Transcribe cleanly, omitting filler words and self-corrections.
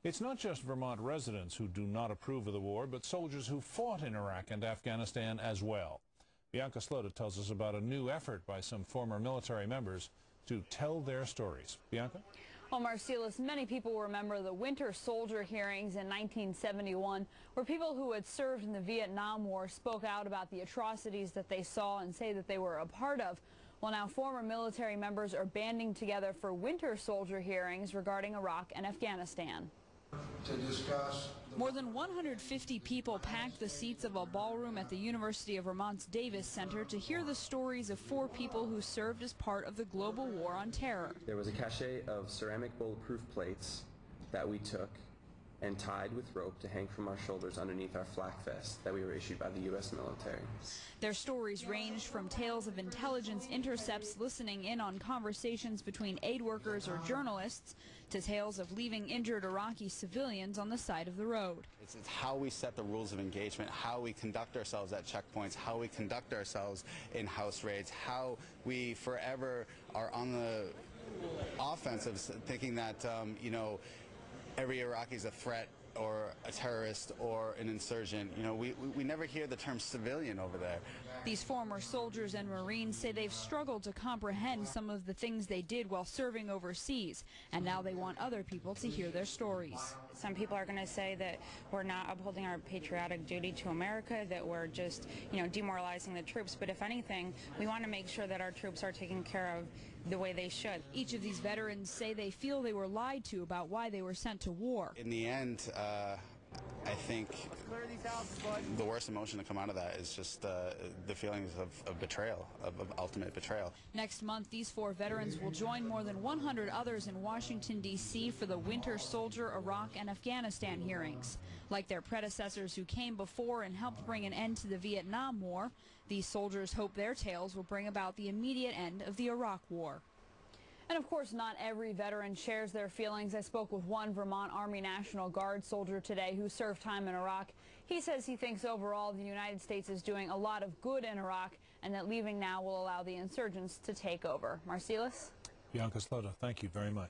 It's not just Vermont residents who do not approve of the war, but soldiers who fought in Iraq and Afghanistan as well. Bianca Slota tells us about a new effort by some former military members to tell their stories. Bianca? Well, Marcellus, many people remember the Winter Soldier hearings in 1971, where people who had served in the Vietnam War spoke out about the atrocities that they saw and say that they were a part of. Well, now former military members are banding together for Winter Soldier hearings regarding Iraq and Afghanistan. To discuss More than 150 people packed the seats of a ballroom at the University of Vermont's Davis Center to hear the stories of 4 people who served as part of the global war on terror. There was a cache of ceramic bulletproof plates that we took and tied with rope to hang from our shoulders underneath our flak vest that we were issued by the U.S. military. Their stories ranged from tales of intelligence intercepts listening in on conversations between aid workers or journalists to tales of leaving injured Iraqi civilians on the side of the road. It's how we set the rules of engagement, how we conduct ourselves at checkpoints, how we conduct ourselves in house raids, how we forever are on the offensive, thinking that, every Iraqi is a threat or a terrorist or an insurgent. We never hear the term civilian over there. These former soldiers and Marines say they've struggled to comprehend some of the things they did while serving overseas, and now they want other people to hear their stories. Some people are going to say that we're not upholding our patriotic duty to America, that we're just, demoralizing the troops. But if anything, we want to make sure that our troops are taken care of the way they should. Each of these veterans say they feel they were lied to about why they were sent to war. In the end, I think the worst emotion to come out of that is just the feelings of betrayal, of ultimate betrayal. Next month, these 4 veterans will join more than 100 others in Washington, D.C. for the Winter Soldier, Iraq, and Afghanistan hearings. Like their predecessors who came before and helped bring an end to the Vietnam War, these soldiers hope their tales will bring about the immediate end of the Iraq War. And of course, not every veteran shares their feelings. I spoke with one Vermont Army National Guard soldier today who served time in Iraq. He says he thinks overall the United States is doing a lot of good in Iraq and that leaving now will allow the insurgents to take over. Marcellus? Bianca Slota, thank you very much.